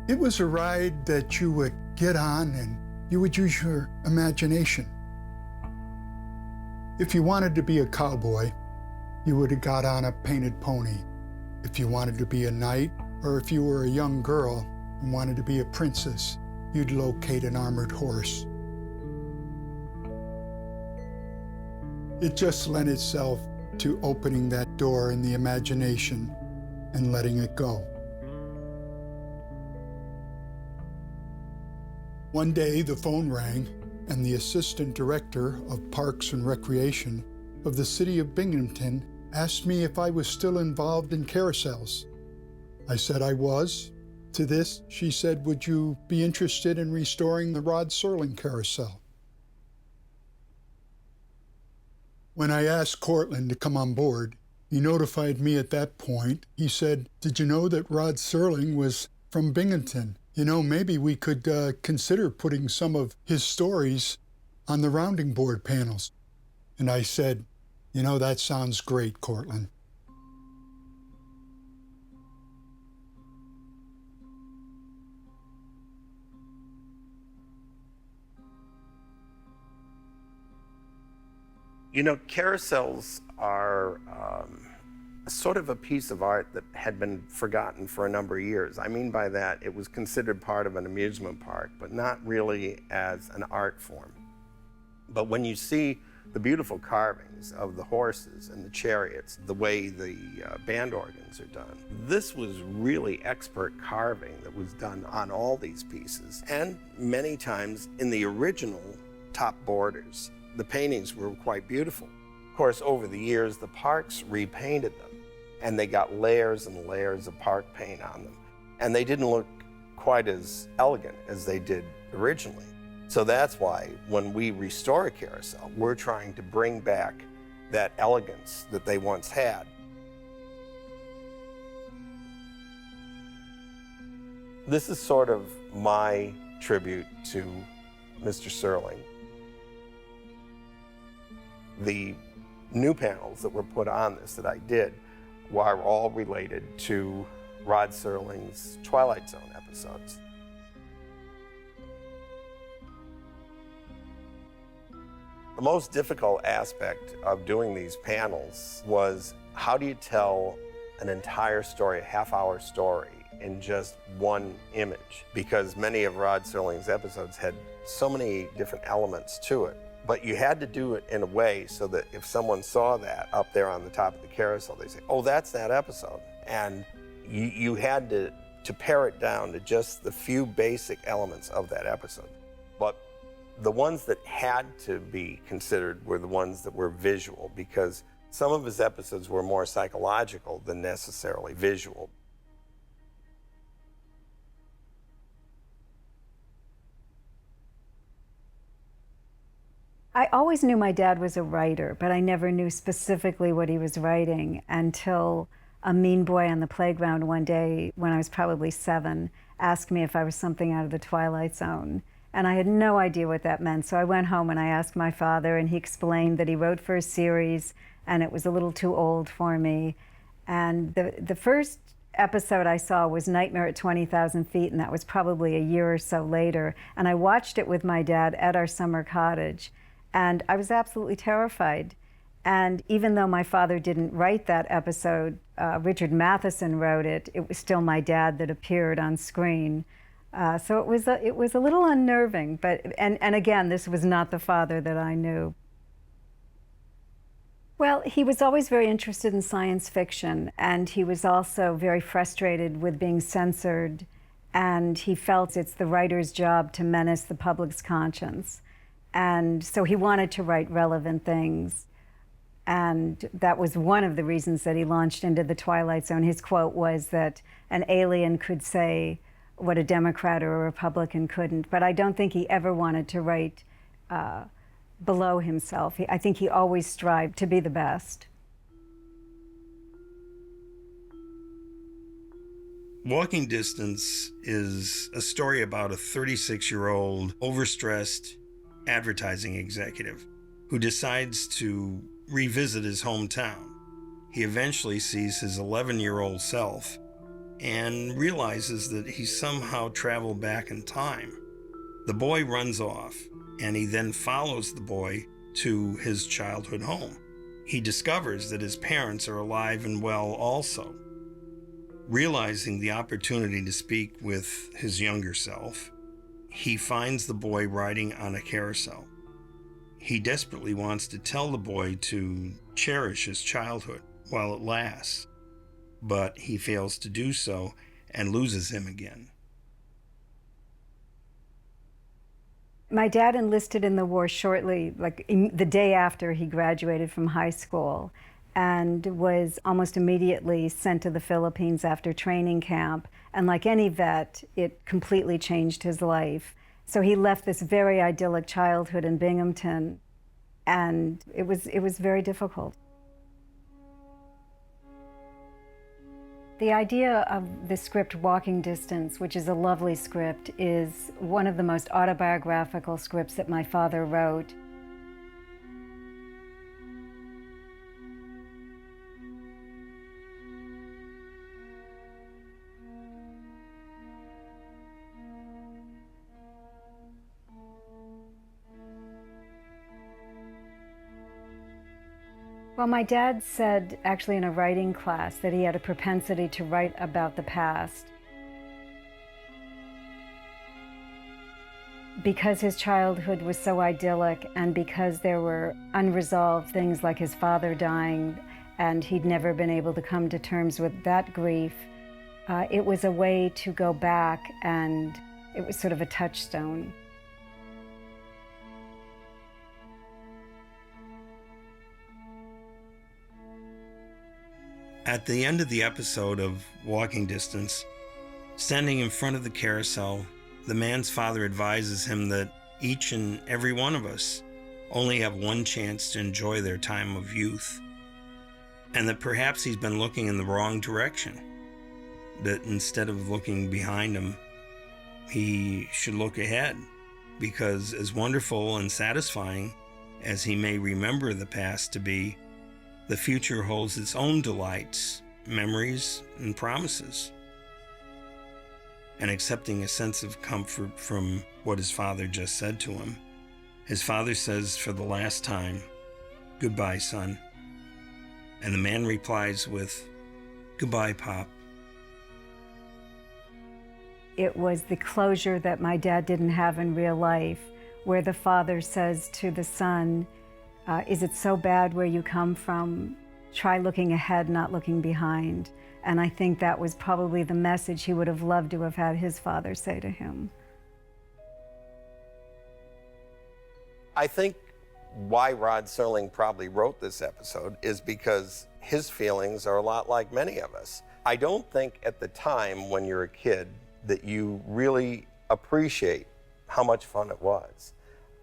It was a ride that you would get on and you would use your imagination. If you wanted to be a cowboy, you would have got on a painted pony. If you wanted to be a knight, or if you were a young girl and wanted to be a princess, you'd locate an armored horse. It just lent itself to opening that door in the imagination and letting it go. One day the phone rang and the assistant director of Parks and Recreation of the city of Binghamton asked me if I was still involved in carousels. I said I was. To this, she said, "Would you be interested in restoring the Rod Serling carousel?" When I asked Cortland to come on board, he notified me at that point. He said, "Did you know that Rod Serling was from Binghamton? You know, maybe we could consider putting some of his stories on the rounding board panels." And I said, "You know, that sounds great, Cortland." You know, carousels are sort of a piece of art that had been forgotten for a number of years. I mean by that, it was considered part of an amusement park, but not really as an art form. But when you see the beautiful carvings of the horses and the chariots, the way the band organs are done, this was really expert carving that was done on all these pieces. And many times in the original top borders, the paintings were quite beautiful. Of course, over the years, the parks repainted them, and they got layers and layers of park paint on them. And they didn't look quite as elegant as they did originally. So that's why when we restore a carousel, we're trying to bring back that elegance that they once had. This is sort of my tribute to Mr. Serling. The new panels that were put on this that I did were all related to Rod Serling's Twilight Zone episodes. The most difficult aspect of doing these panels was, how do you tell an entire story, a half-hour story, in just one image? Because many of Rod Serling's episodes had so many different elements to it. But you had to do it in a way so that if someone saw that up there on the top of the carousel, they say, "Oh, that's that episode." And you had to pare it down to just the few basic elements of that episode. But the ones that had to be considered were the ones that were visual, because some of his episodes were more psychological than necessarily visual. I always knew my dad was a writer, but I never knew specifically what he was writing until a mean boy on the playground one day, when I was probably 7, asked me if I was something out of the Twilight Zone. And I had no idea what that meant. So I went home and I asked my father, and he explained that he wrote for a series and it was a little too old for me. And the first episode I saw was Nightmare at 20,000 Feet, and that was probably a year or so later. And I watched it with my dad at our summer cottage. And I was absolutely terrified. And even though my father didn't write that episode, Richard Matheson wrote it, it was still my dad that appeared on screen. So it was a little unnerving, but, and again, this was not the father that I knew. Well, he was always very interested in science fiction, and he was also very frustrated with being censored, and he felt it's the writer's job to menace the public's conscience. And so he wanted to write relevant things. And that was one of the reasons that he launched into the Twilight Zone. His quote was that an alien could say what a Democrat or a Republican couldn't. But I don't think he ever wanted to write below himself. I think he always strived to be the best. Walking Distance is a story about a 36-year-old overstressed advertising executive who decides to revisit his hometown. He eventually sees his 11-year-old self and realizes that he somehow traveled back in time. The boy runs off, and he then follows the boy to his childhood home. He discovers that his parents are alive and well also. Realizing the opportunity to speak with his younger self, he finds the boy riding on a carousel. He desperately wants to tell the boy to cherish his childhood while it lasts, but he fails to do so and loses him again. My dad enlisted in the war shortly, like the day after he graduated from high school, and was almost immediately sent to the Philippines after training camp. And like any vet, it completely changed his life. So he left this very idyllic childhood in Binghamton, and it was very difficult. The idea of the script Walking Distance, which is a lovely script, is one of the most autobiographical scripts that my father wrote. Well, my dad said, actually in a writing class, that he had a propensity to write about the past. Because his childhood was so idyllic and because there were unresolved things like his father dying and he'd never been able to come to terms with that grief, it was a way to go back, and it was sort of a touchstone. At the end of the episode of Walking Distance, standing in front of the carousel, the man's father advises him that each and every one of us only have one chance to enjoy their time of youth, and that perhaps he's been looking in the wrong direction, that instead of looking behind him, he should look ahead, because as wonderful and satisfying as he may remember the past to be, the future holds its own delights, memories, and promises. And accepting a sense of comfort from what his father just said to him, his father says for the last time, "Goodbye, son." And the man replies with, "Goodbye, Pop." It was the closure that my dad didn't have in real life, where the father says to the son, is it so bad where you come from? Try looking ahead, not looking behind. And I think that was probably the message he would have loved to have had his father say to him. I think why Rod Serling probably wrote this episode is because his feelings are a lot like many of us. I don't think at the time when you're a kid that you really appreciate how much fun it was.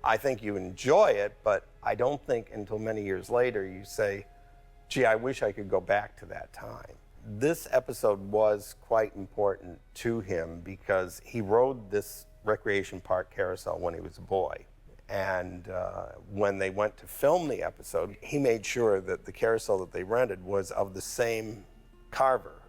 I think you enjoy it, but I don't think until many years later you say, gee, I wish I could go back to that time. This episode was quite important to him because he rode this recreation park carousel when he was a boy. And when they went to film the episode, he made sure that the carousel that they rented was of the same carver,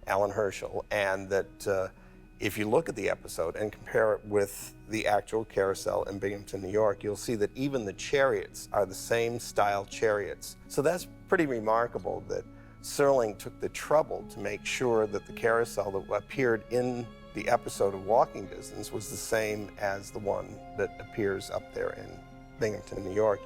Alan Herschel, and that if you look at the episode and compare it with the actual carousel in Binghamton, New York, you'll see that even the chariots are the same style chariots. So that's pretty remarkable that Serling took the trouble to make sure that the carousel that appeared in the episode of Walking Distance was the same as the one that appears up there in Binghamton, New York.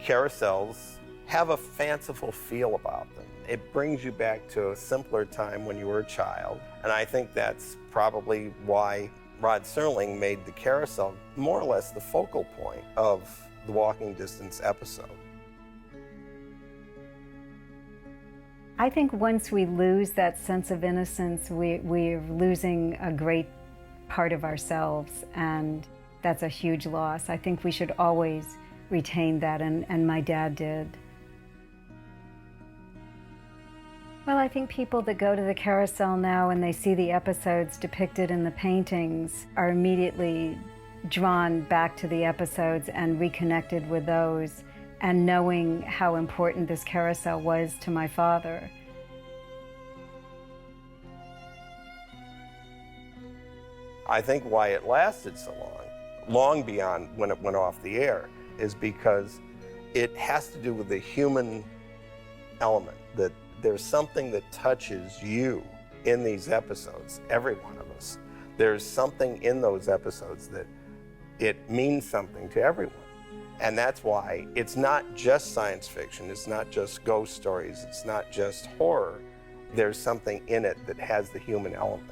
Carousels have a fanciful feel about them. It brings you back to a simpler time when you were a child, and I think that's probably why Rod Serling made the carousel more or less the focal point of the Walking Distance episode. I think once we lose that sense of innocence, we're losing a great part of ourselves, and that's a huge loss. I think we should always retain that, and my dad did. Well, I think people that go to the carousel now and they see the episodes depicted in the paintings are immediately drawn back to the episodes and reconnected with those, and knowing how important this carousel was to my father. I think why it lasted so long beyond when it went off the air, is because it has to do with the human element, that there's something that touches you in these episodes, every one of us. There's something in those episodes that it means something to everyone. And that's why it's not just science fiction, it's not just ghost stories, it's not just horror. There's something in it that has the human element.